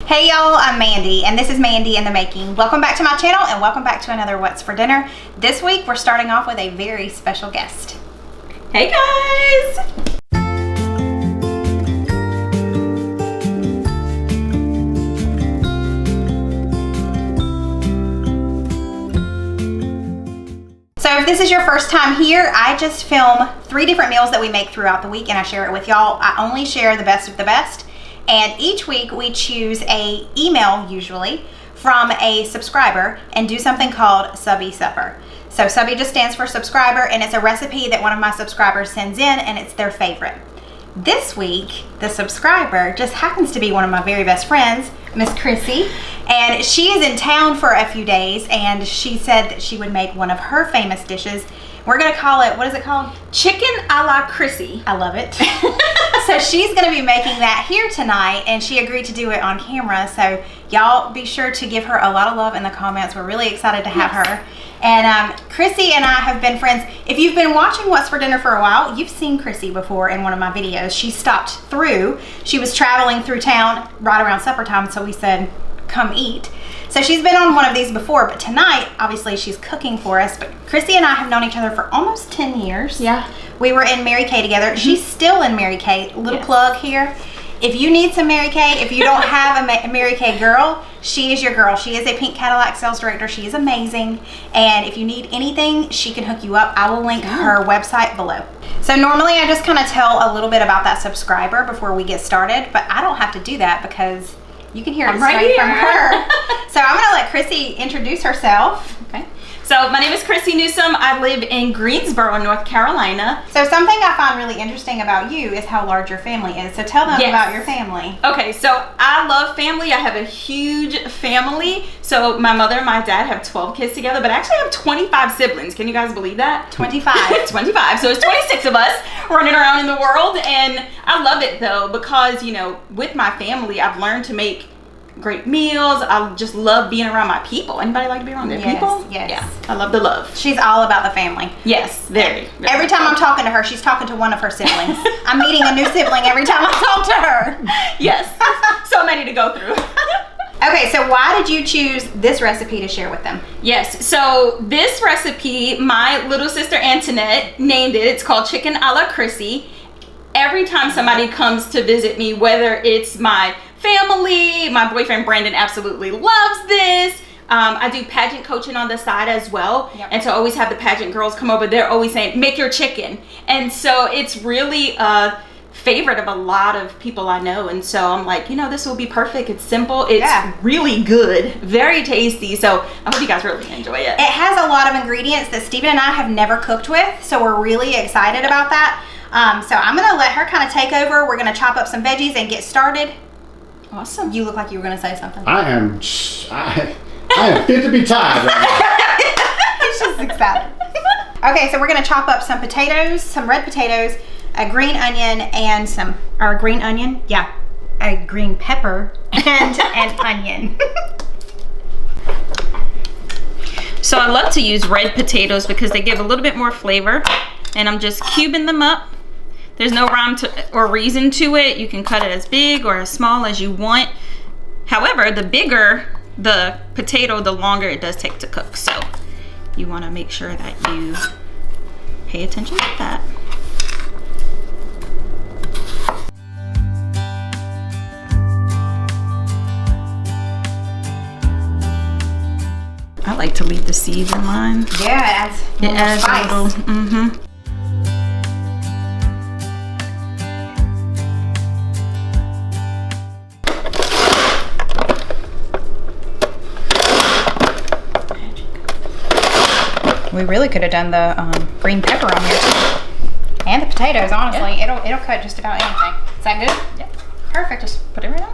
Hey y'all, I'm Mandy, and this is Mandy in the Making. Welcome back to my channel, and welcome back to another What's for Dinner. This week, we're starting off with a very special guest. Hey guys! So if this is your first time here, I just film 3 different meals that we make throughout the week, and I share it with y'all. I only share the best of the best. And each week we choose a email, usually, from a subscriber and do something called Subbie Supper. So Subbie just stands for subscriber, and it's a recipe that one of my subscribers sends in, and it's their favorite. This week, the subscriber just happens to be one of my very best friends, Miss Chrissie, and she is in town for a few days, and she said that she would make one of her famous dishes. We're gonna call it, what is it called? Chicken a la Chrissie. I love it. So she's gonna be making that here tonight, and she agreed to do it on camera. So y'all be sure to give her a lot of love in the comments. We're really excited to have her. And Chrissie and I have been friends. If you've been watching What's for Dinner for a while, you've seen Chrissie before in one of my videos. She stopped through. She was traveling through town right around supper time, so we said, come eat. So she's been on one of these before, but tonight, obviously, she's cooking for us. But Chrissie and I have known each other for almost 10 years. Yeah. We were in Mary Kay together. She's still in Mary Kay. Little plug here. If you need some Mary Kay, if you don't have a Mary Kay girl, she is your girl. She is a Pink Cadillac sales director. She is amazing. And if you need anything, she can hook you up. I will link her website below. So normally I just kind of tell a little bit about that subscriber before we get started, but I don't have to do that because you can hear it straight from her. So I'm gonna let Chrissie introduce herself. Okay. So my name is Chrissie Newsom. I live in Greensboro, North Carolina. So something I find really interesting about you is how large your family is. So tell them about your family. Okay, so I love family. I have a huge family. So my mother and my dad have 12 kids together, but I actually have 25 siblings. Can you guys believe that? 25. 25. So it's 26 of us running around in the world. And I love it though, because, you know, with my family, I've learned to make great meals. I just love being around my people. Anybody like to be around their people? Yes. Yeah, I love the love. She's all about the family. Yes, very every time I'm talking to her, she's talking to one of her siblings. I'm meeting a new sibling every time I talk to her. Yes, so many to go through. Okay, so why did you choose this recipe to share with them? Yes, so this recipe, my little sister Antoinette named it. It's called Chicken a la Chrissie. Every time somebody comes to visit me, whether it's my family, my boyfriend Brandon absolutely loves this. I do pageant coaching on the side as well. Yep. And so I always have the pageant girls come over. They're always saying, make your chicken. And so it's really a favorite of a lot of people I know. And so I'm like, you know, this will be perfect. It's simple. It's really good. Very tasty. So I hope you guys really enjoy it. It has a lot of ingredients that Steven and I have never cooked with. So we're really excited about that. So I'm going to let her kind of take over. We're going to chop up some veggies and get started. Awesome. You look like you were going to say something. I am fit to be tied right now. He's just excited. Okay, so we're going to chop up some potatoes, some red potatoes, a green onion, and a green pepper, and an onion. So I love to use red potatoes because they give a little bit more flavor. And I'm just cubing them up. There's no rhyme or reason to it. You can cut it as big or as small as you want. However, the bigger the potato, the longer it does take to cook. So you want to make sure that you pay attention to that. I like to leave the seeds in mine. Yeah, it adds spice. A little, We really could have done the green pepper on here too. And the potatoes, honestly. Yeah. It'll cut just about anything. Is that good? Yeah. Perfect. Just put it right on.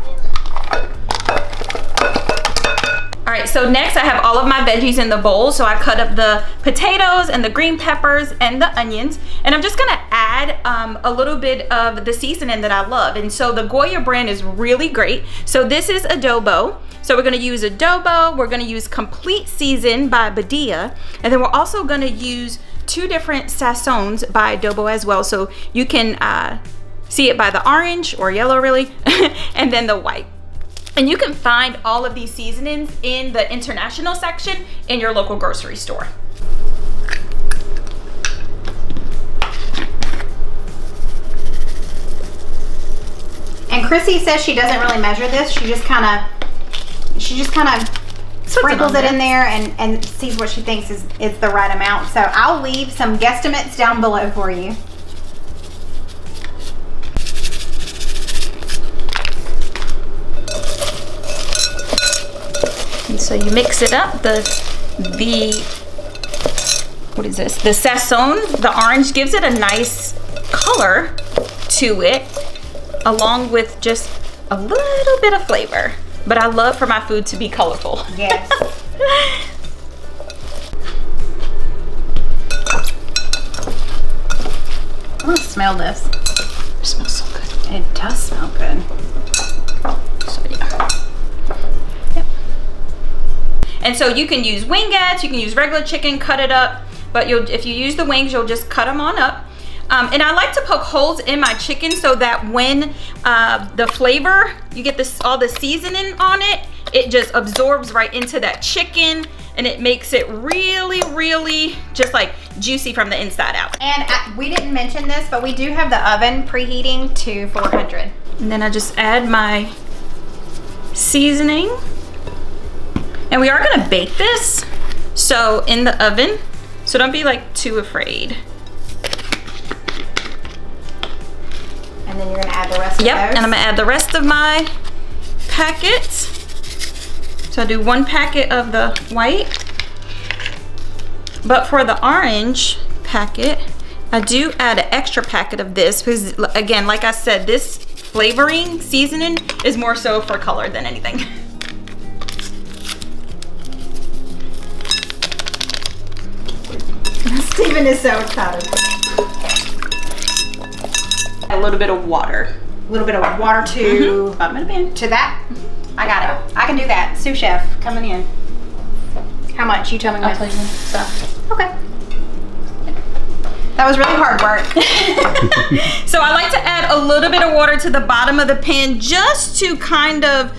All right, so next I have all of my veggies in the bowl. So I cut up the potatoes and the green peppers and the onions. And I'm just gonna add a little bit of the seasoning that I love. And so the Goya brand is really great. So this is adobo. So we're gonna use adobo, we're gonna use Complete Season by Badia, and then we're also gonna use 2 different sazons by adobo as well. So you can see it by the orange or yellow really, and then the white. And you can find all of these seasonings in the international section in your local grocery store. And Chrissy says she doesn't really measure this. She just kind of sprinkles it in there and sees what she thinks is the right amount. So I'll leave some guesstimates down below for you. And so you mix it up. What is this? The sazon, the orange, gives it a nice color to it, along with just a little bit of flavor. But I love for my food to be colorful. Yes. I'm gonna smell this. It smells so good. It does smell good. So yeah. Yep. And so you can use wingettes, you can use regular chicken, cut it up. But if you use the wings, you'll just cut them on up. And I like to poke holes in my chicken so that when the flavor, you get all the seasoning on it, it just absorbs right into that chicken, and it makes it really, really just like juicy from the inside out. And we didn't mention this, but we do have the oven preheating to 400. And then I just add my seasoning. And we are gonna bake this, so in the oven, so don't be like too afraid. And then you're gonna add the rest of Yep, those? and I'm gonna add the rest of my packets. So I do 1 packet of the white. But for the orange packet, I do add an extra packet of this because, again, like I said, this flavoring seasoning is more so for color than anything. Steven is so excited. A little bit of water. A little bit of water to Bottom of the pan. to that. I got it. I can do that. Sous chef coming in. How much? You tell me. I'll tell you when to stop. Okay. That was really hard work. So I like to add a little bit of water to the bottom of the pan just to kind of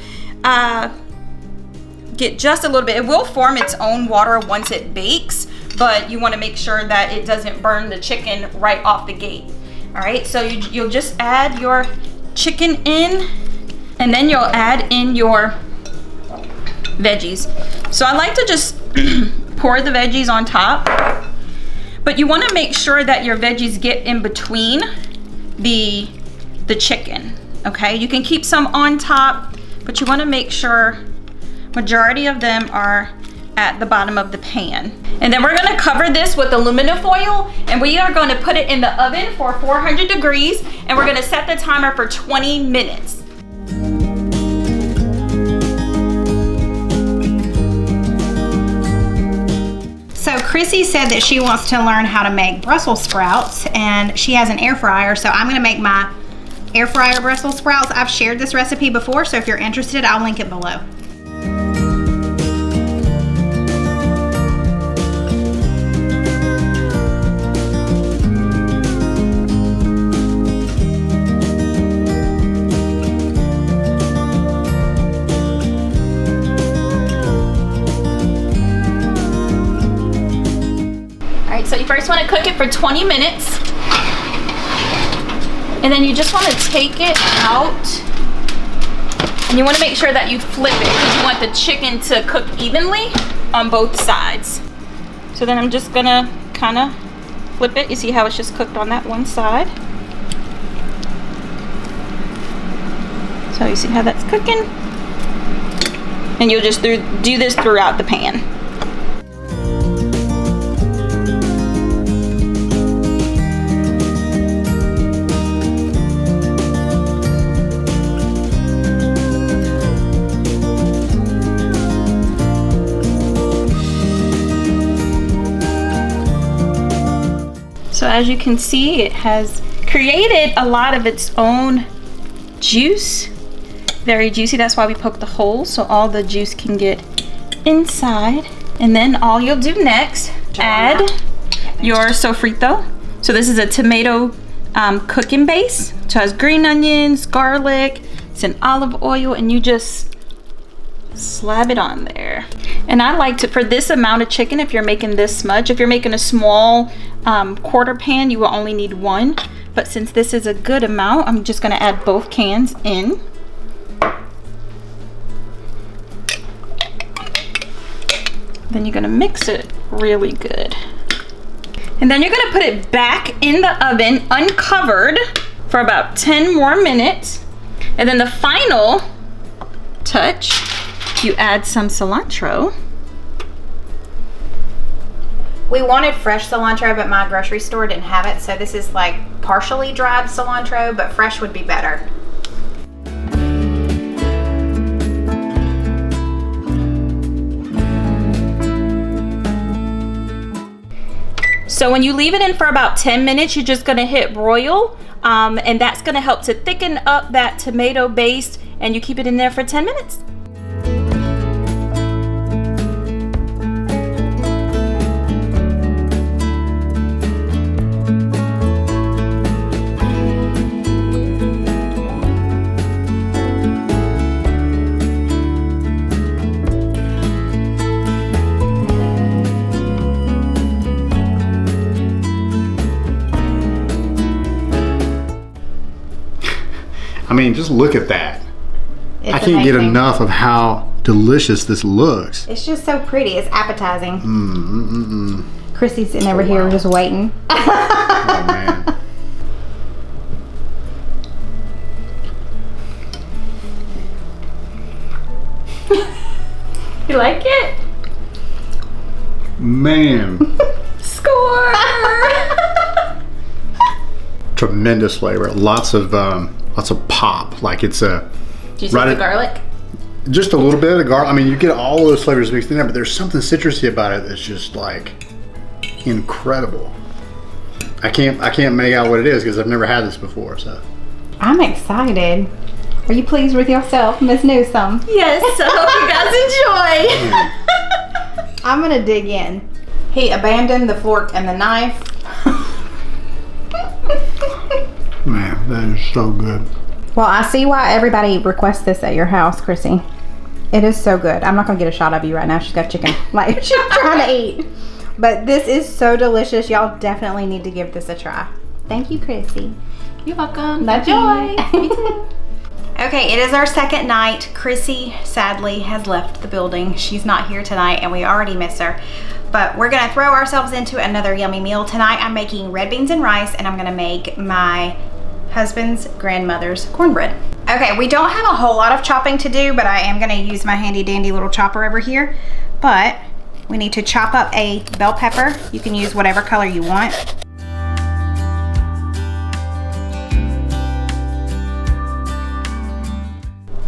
get just a little bit. It will form its own water once it bakes, but you want to make sure that it doesn't burn the chicken right off the gate. All right, so you'll just add your chicken in, and then you'll add in your veggies. So I like to just pour the veggies on top, but you want to make sure that your veggies get in between the chicken. Okay, you can keep some on top, but you want to make sure majority of them are at the bottom of the pan. And then we're gonna cover this with aluminum foil, and we are gonna put it in the oven for 400 degrees, and we're gonna set the timer for 20 minutes. So Chrissy said that she wants to learn how to make Brussels sprouts, and she has an air fryer, so I'm gonna make my air fryer Brussels sprouts. I've shared this recipe before, so if you're interested, I'll link it below. So you first want to cook it for 20 minutes, and then you just want to take it out, and you want to make sure that you flip it because you want the chicken to cook evenly on both sides. So then I'm just gonna kind of flip it. You see how it's just cooked on that one side? So you see how that's cooking? And you'll just do this throughout the pan. So as you can see, it has created a lot of its own juice. Very juicy, that's why we poked the holes so all the juice can get inside. And then all you'll do next, add your sofrito. So this is a tomato cooking base. So it has green onions, garlic, it's an olive oil, and you just slab it on there. And I like to, for this amount of chicken, if you're making this much, if you're making a small quarter pan, you will only need one. But since this is a good amount, I'm just gonna add both cans in. Then you're gonna mix it really good. And then you're gonna put it back in the oven uncovered for about 10 more minutes. And then the final touch, you add some cilantro. We wanted fresh cilantro, but my grocery store didn't have it, so this is like partially dried cilantro, but fresh would be better. So when you leave it in for about 10 minutes, you're just gonna hit broil, and that's gonna help to thicken up that tomato base, and you keep it in there for 10 minutes. I mean, just look at that. It's I can't get amazing. enough of how delicious this looks. It's just so pretty. It's appetizing. Chrissy's sitting over here just waiting. Oh, man. You like it? Man. Score! Tremendous flavor. Lots of pop. Like it's a... Did you see the garlic? Just a little bit of garlic. I mean, you get all those flavors mixed in there, but there's something citrusy about it that's just like incredible. I can't make out what it is because I've never had this before. So I'm excited. Are you pleased with yourself, Miss Newsome? Yes, I hope you guys enjoy. I'm gonna dig in. He abandoned the fork and the knife. man, that is so good. Well, I see why everybody requests this at your house, Chrissy. It is so good. I'm not gonna get a shot of you right now. She's got chicken. Like, she's trying to eat. But this is so delicious. Y'all definitely need to give this a try. Thank you, Chrissy. You're welcome. Love you. Me too. Okay, it is our second night. Chrissy, sadly, has left the building. She's not here tonight, and we already miss her. But we're gonna throw ourselves into another yummy meal. Tonight, I'm making red beans and rice, and I'm gonna make my husband's grandmother's cornbread. Okay, we don't have a whole lot of chopping to do, but I am gonna use my handy dandy little chopper over here. But we need to chop up a bell pepper. You can use whatever color you want.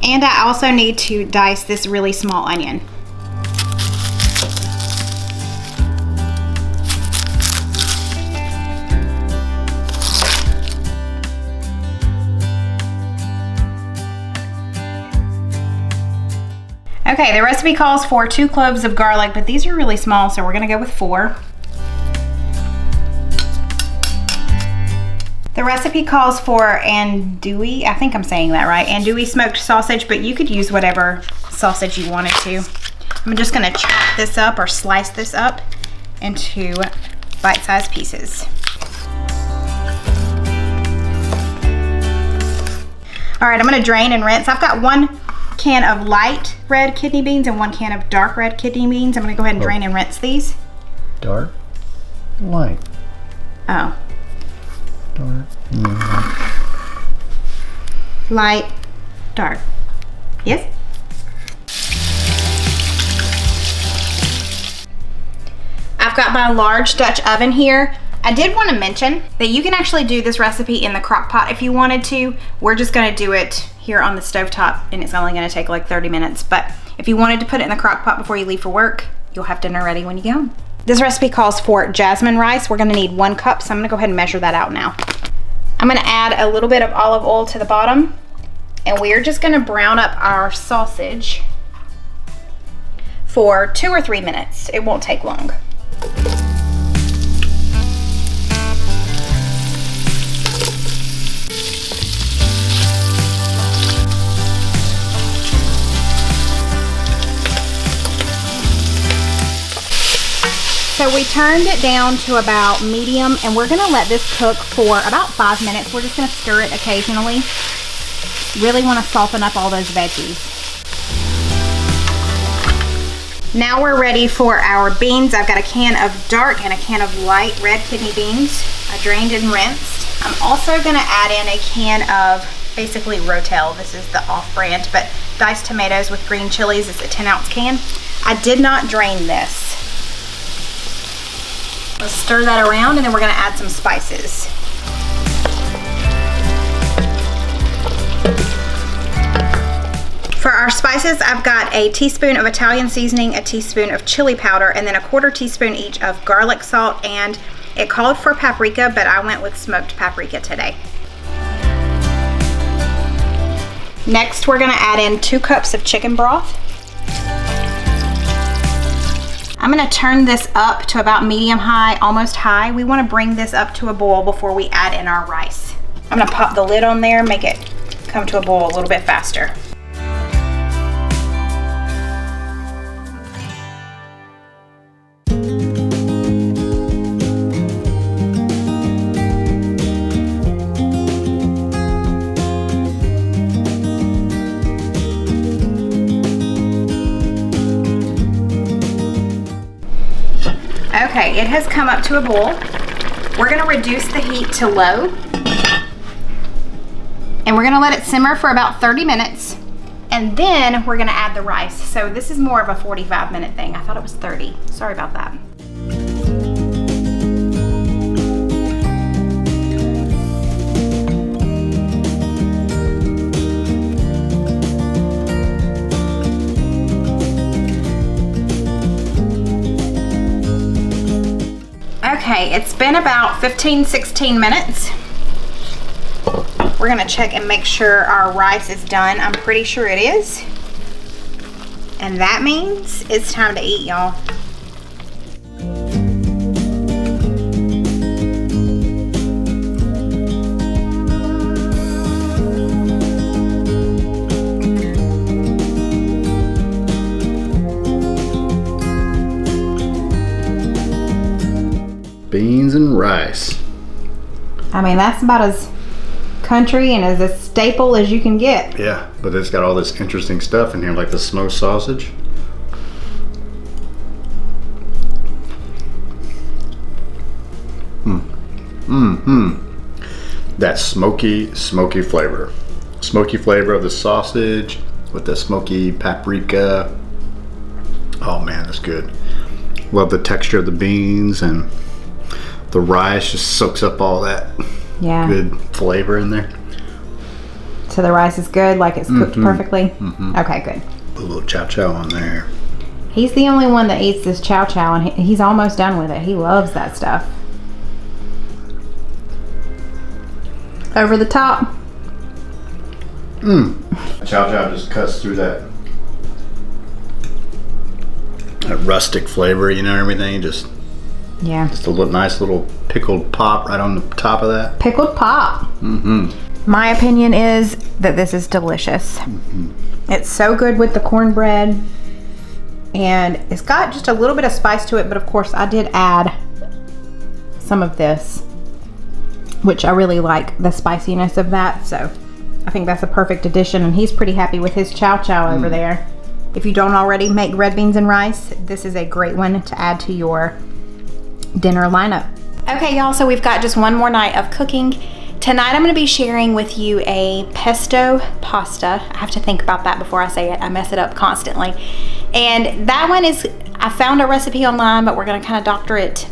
And I also need to dice this really small onion. Okay, the recipe calls for 2 cloves of garlic, but these are really small, so we're gonna go with 4. The recipe calls for andouille, I think I'm saying that right, andouille smoked sausage, but you could use whatever sausage you wanted to. I'm just gonna chop this up or slice this up into bite-sized pieces. All right, I'm gonna drain and rinse. I've got 1 can of light red kidney beans and 1 can of dark red kidney beans. I'm gonna go ahead and drain and rinse these. Dark, light, Oh. dark, Light, dark. Yes? I've got my large Dutch oven here. I did want to mention that you can actually do this recipe in the crock pot if you wanted to. We're just gonna do it here on the stovetop, and it's only gonna take like 30 minutes. But if you wanted to put it in the crock pot before you leave for work, you'll have dinner ready when you get home. This recipe calls for jasmine rice. We're gonna need 1 cup, so I'm gonna go ahead and measure that out now. I'm gonna add a little bit of olive oil to the bottom, and we're just gonna brown up our sausage for 2 or 3 minutes. It won't take long. So we turned it down to about medium, and we're gonna let this cook for about 5 minutes. We're just gonna stir it occasionally. Really wanna soften up all those veggies. Now we're ready for our beans. I've got a can of dark and a can of light red kidney beans. I drained and rinsed. I'm also gonna add in a can of basically Rotel. This is the off-brand, but diced tomatoes with green chilies. It's a 10-ounce can. I did not drain this. Let's stir that around, and then we're gonna add some spices. For our spices, I've got a teaspoon of Italian seasoning, a teaspoon of chili powder, and then a 1/4 teaspoon each of garlic salt, and it called for paprika, but I went with smoked paprika today. Next, we're gonna add in 2 cups of chicken broth. I'm gonna turn this up to about medium high, almost high. We wanna bring this up to a boil before we add in our rice. I'm gonna pop the lid on there, make it come to a boil a little bit faster. Okay, it has come up to a boil. We're gonna reduce the heat to low, and we're gonna let it simmer for about 30 minutes, and then we're gonna add the rice. So this is more of a 45-minute thing. I thought it was 30. Sorry about that. Okay, it's been about 15-16 minutes. We're gonna check and make sure our rice is done. I'm pretty sure it is. And that means it's time to eat, y'all. Beans and rice. I mean, that's about as country and as a staple as you can get. Yeah, but it's got all this interesting stuff in here, like the smoked sausage. That smoky flavor. Smoky flavor of the sausage with the smoky paprika. Oh man, that's good. Love the texture of the beans, and the rice just soaks up all that good flavor in there. So the rice is good, like it's cooked perfectly? Okay, good. Put a little chow chow on there. He's the only one that eats this chow chow, and he's almost done with it. He loves that stuff. Over the top. Chow chow just cuts through that rustic flavor, you know, everything. Just a little nice little pickled pop right on the top of that. Pickled pop. My opinion is that this is delicious. It's so good with the cornbread, and it's got just a little bit of spice to it, but of course I did add some of this, which I really like the spiciness of that, so I think that's a perfect addition, and he's pretty happy with his chow chow over there. If you don't already make red beans and rice, this is a great one to add to your dinner lineup. Okay, y'all, so we've got just one more night of cooking. Tonight I'm going to be sharing with you a pesto pasta. I have to think about that before I say it. I mess it up constantly. And that one is, I found a recipe online, but we're going to kind of doctor it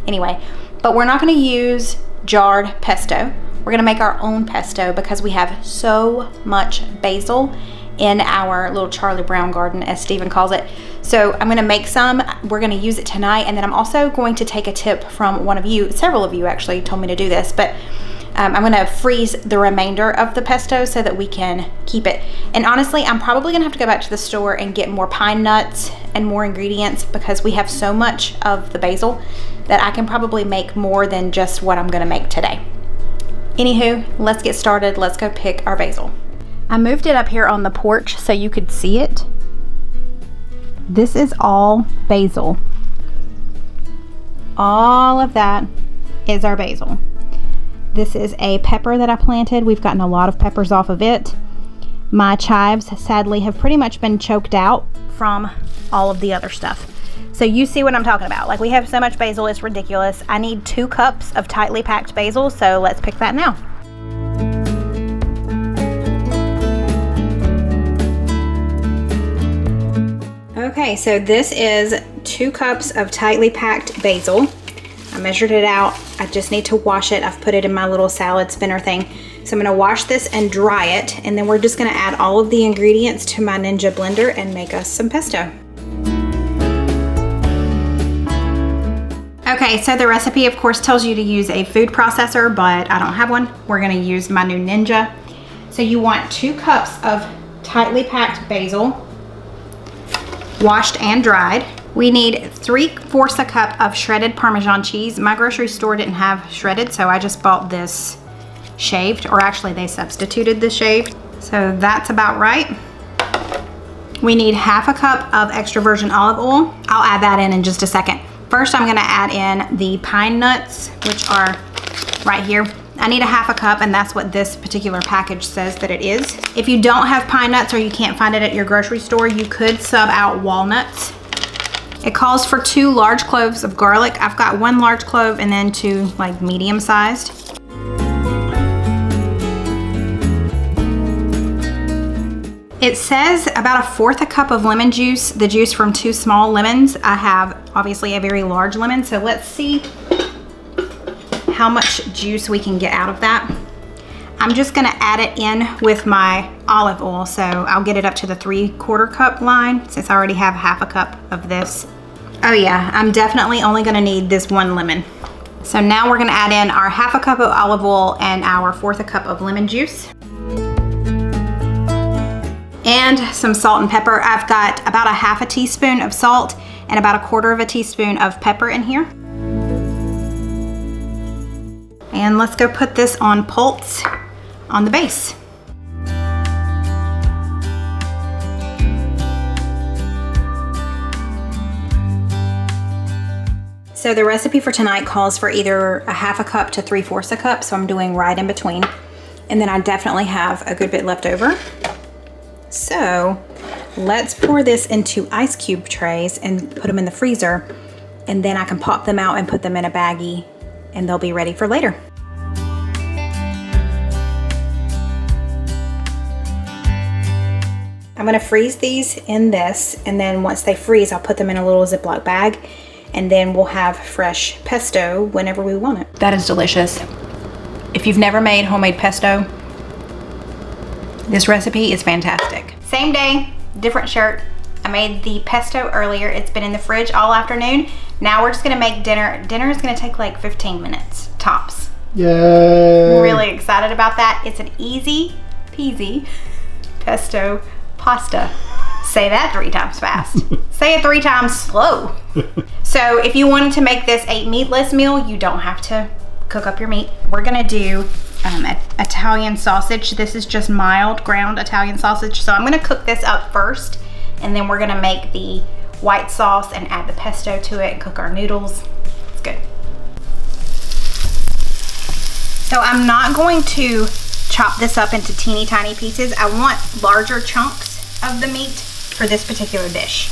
anyway. But we're not going to use jarred pesto. We're going to make our own pesto because we have so much basil in our little Charlie Brown garden, as Stephen calls it. So I'm gonna make some, we're gonna use it tonight, and then I'm also going to take a tip from one of you, several of you actually told me to do this, but I'm gonna freeze the remainder of the pesto so that we can keep it. And honestly, I'm probably gonna have to go back to the store and get more pine nuts and more ingredients because we have so much of the basil that I can probably make more than just what I'm gonna make today. Anywho, let's get started. Let's go pick our basil. I moved it up here on the porch so you could see it. This is all basil. all of that is our basil. This is a pepper that I planted. We've gotten a lot of peppers off of it. My chives sadly have pretty much been choked out from all of the other stuff. So you see what I'm talking about. Like, we have so much basil, it's ridiculous. I need 2 cups of tightly packed basil, so let's pick that now. Okay, so this is 2 cups of tightly packed basil. I measured it out. I just need to wash it. I've put it in my little salad spinner thing. So I'm gonna wash this and dry it, and then we're just gonna add all of the ingredients to my Ninja blender and make us some pesto. Okay, so the recipe of course tells you to use a food processor, but I don't have one. We're gonna use my new Ninja. So you want 2 cups of tightly packed basil, washed and dried. We need 3/4 a cup of shredded Parmesan cheese. My grocery store didn't have shredded, so I just bought this shaved, or actually they substituted the shaved. So that's about right. We need 1/2 cup of extra virgin olive oil. I'll add that in just a second. First, I'm gonna add in the pine nuts, which are right here. I need 1/2 cup, and that's what this particular package says that it is. If you don't have pine nuts or you can't find it at your grocery store, you could sub out walnuts. It calls for 2 large cloves of garlic. I've got 1 large clove and then 2 like medium sized. It says about 1/4 a cup of lemon juice, the juice from 2 small lemons. I have obviously a very large lemon, so let's see how much juice we can get out of that. I'm just gonna add it in with my olive oil, so I'll get it up to the 3/4 cup line since I already have 1/2 cup of this. Oh yeah, I'm definitely only gonna need this 1 lemon. So now we're gonna add in our 1/2 cup of olive oil and our 1/4 cup of lemon juice. And some salt and pepper. I've got about 1/2 teaspoon of salt and about 1/4 teaspoon of pepper in here. And let's go put this on pulse on the base. So the recipe for tonight calls for either 1/2 cup to 3/4 cup, so I'm doing right in between. And then I definitely have a good bit left over. So let's pour this into ice cube trays and put them in the freezer, and then I can pop them out and put them in a baggie and they'll be ready for later. I'm gonna freeze these in this, and then once they freeze, I'll put them in a little Ziploc bag, and then we'll have fresh pesto whenever we want it. That is delicious. If you've never made homemade pesto, this recipe is fantastic. Same day, different shirt. I made the pesto earlier. It's been in the fridge all afternoon. Now we're just gonna make dinner. Dinner is gonna take like 15 minutes, tops. Yay! I'm really excited about that. It's an easy peasy pesto pasta. Say that 3 times fast. Say it 3 times slow. So if you wanted to make this a meatless meal, you don't have to cook up your meat. We're gonna do Italian sausage. This is just mild ground Italian sausage. So I'm gonna cook this up first, and then we're gonna make the white sauce and add the pesto to it and cook our noodles. It's good. So I'm not going to chop this up into teeny tiny pieces. I want larger chunks of the meat for this particular dish.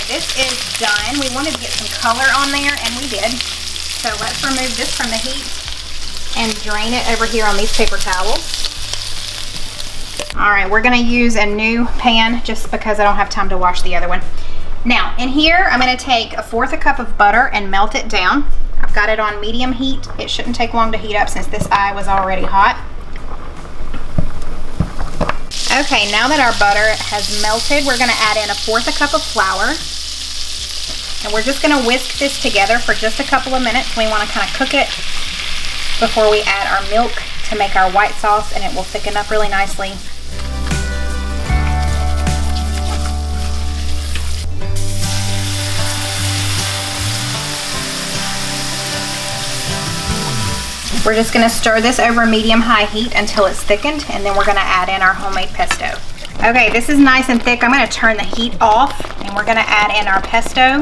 This is done. We wanted to get some color on there, and we did. So let's remove this from the heat and drain it over here on these paper towels. All right, we're gonna use a new pan just because I don't have time to wash the other one. Now, in here, I'm gonna take 1/4 cup of butter and melt it down. I've got it on medium heat. It shouldn't take long to heat up since this eye was already hot. Okay, now that our butter has melted, we're gonna add in 1/4 cup of flour. And we're just gonna whisk this together for just a couple of minutes. We wanna kind of cook it before we add our milk to make our white sauce, and it will thicken up really nicely. We're just gonna stir this over medium-high heat until it's thickened, and then we're gonna add in our homemade pesto. Okay, this is nice and thick. I'm gonna turn the heat off, and we're gonna add in our pesto.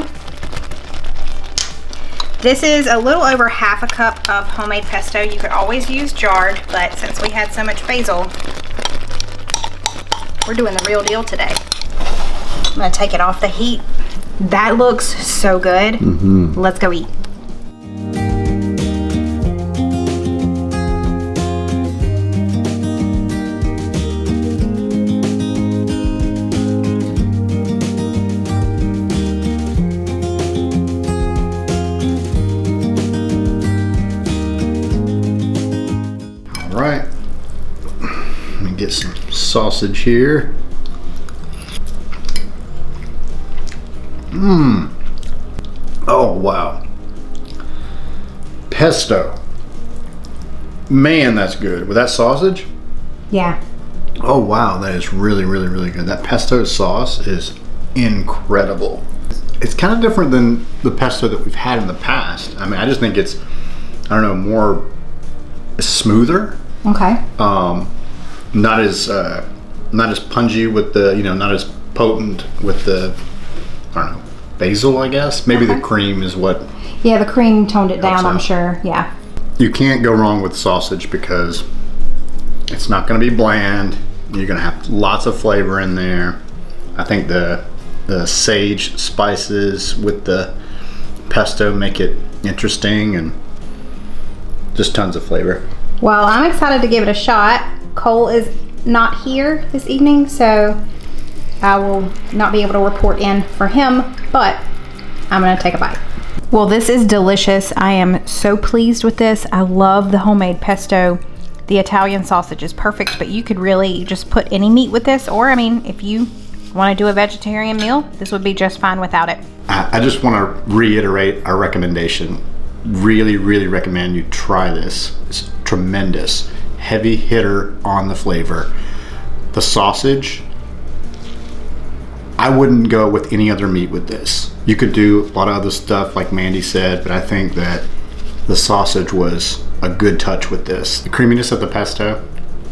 This is a little over half a cup of homemade pesto. You could always use jarred, but since we had so much basil, we're doing the real deal today. I'm gonna take it off the heat. That looks so good. Let's go eat. All right, let me get some sausage here. Oh, wow. Pesto. Man, that's good. With that sausage? Yeah. Oh, wow. That is really, really, really good. That pesto sauce is incredible. It's kind of different than the pesto that we've had in the past. I mean, I just think it's, I don't know, more smoother. Okay. Not as pungy with the, not as potent with the, I don't know, basil, I guess. Maybe the cream is what. Yeah, the cream toned it down, I'm out. sure. Yeah. You can't go wrong with sausage because it's not going to be bland. You're going to have lots of flavor in there. I think the sage spices with the pesto make it interesting and just tons of flavor. Well, I'm excited to give it a shot. Cole is not here this evening, so I will not be able to report in for him, but I'm gonna take a bite. Well, this is delicious. I am so pleased with this. I love the homemade pesto. The Italian sausage is perfect, but you could really just put any meat with this, or I mean, if you want to do a vegetarian meal, this would be just fine without it. I just want to reiterate our recommendation. Really, really recommend you try this. It's tremendous. Heavy hitter on the flavor. The sausage, I wouldn't go with any other meat with this. You could do a lot of other stuff like Mandy said, but I think that the sausage was a good touch with this. The creaminess of the pesto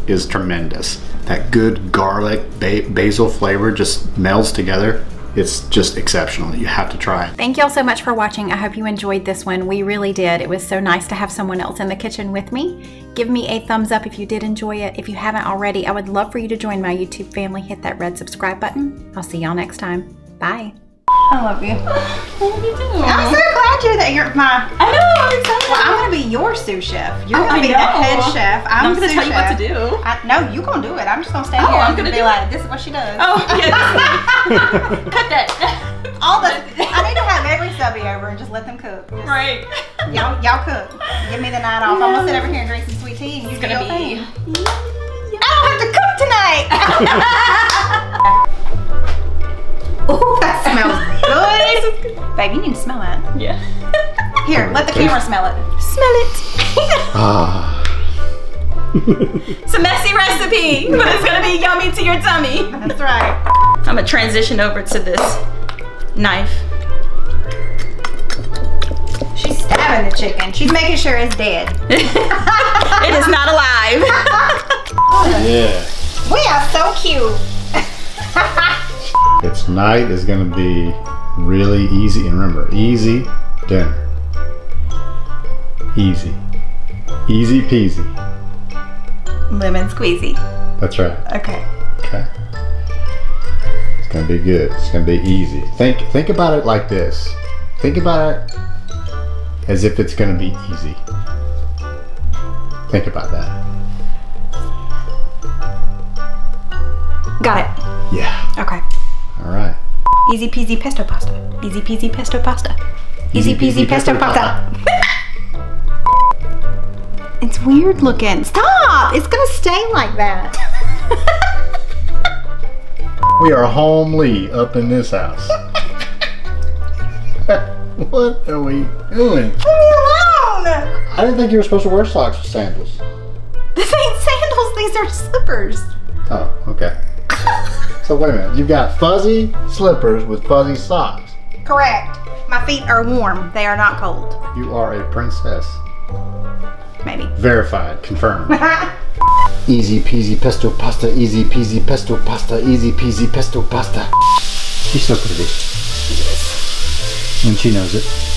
is tremendous. That good garlic basil flavor just melds together. It's just exceptional. You have to try it. Thank y'all so much for watching. I hope you enjoyed this one. We really did. It was so nice to have someone else in the kitchen with me. Give me a thumbs up if you did enjoy it. If you haven't already, I would love for you to join my YouTube family. Hit that red subscribe button. I'll see y'all next time. Bye. I love you. I love you too. I'm so glad you're my. I know, I'm excited. Well, I'm gonna be your sous chef. You're Oh, gonna be I the know. head chef. I'm the gonna sous tell you what chef. to do. No, you gonna do it. I'm just gonna stand Oh, here I'm and gonna be do like, this is what she does. Oh, yeah. Cut that. All the. I need to have every Subbie over and just let them cook. Just, Right. Y'all cook. Give me the night off. I'm gonna sit over here and drink some sweet tea, and you It's do gonna your be. thing. I don't have to cook tonight. Oh, that smells good. Babe, you need to smell that. Yeah. Here, let the camera smell it. Smell it. Ah. It's a messy recipe, but it's gonna be yummy to your tummy. That's right. I'm gonna transition over to this knife. She's stabbing the chicken. She's making sure it's dead. It is not alive. Yeah. We are so cute. Tonight is going to be really easy. And remember, easy dinner. Easy. Easy peasy. Lemon squeezy. That's right. Okay. Okay. It's going to be good. It's going to be easy. Think about it like this. Think about it as if it's going to be easy. Think about that. Got it. Yeah. Okay. All right. Easy peasy pesto pasta. Easy peasy pesto pasta. Easy peasy pesto pasta. It's weird looking. Stop! It's gonna stay like that. We are homely up in this house. What are we doing? Leave me alone! I didn't think you were supposed to wear socks with sandals. This ain't sandals, these are slippers. Oh, okay. So wait a minute. You've got fuzzy slippers with fuzzy socks. Correct. My feet are warm. They are not cold. You are a princess. Maybe. Verified, confirmed. Easy peasy pesto pasta, easy peasy pesto pasta, easy peasy pesto pasta. She's so pretty. And she knows it.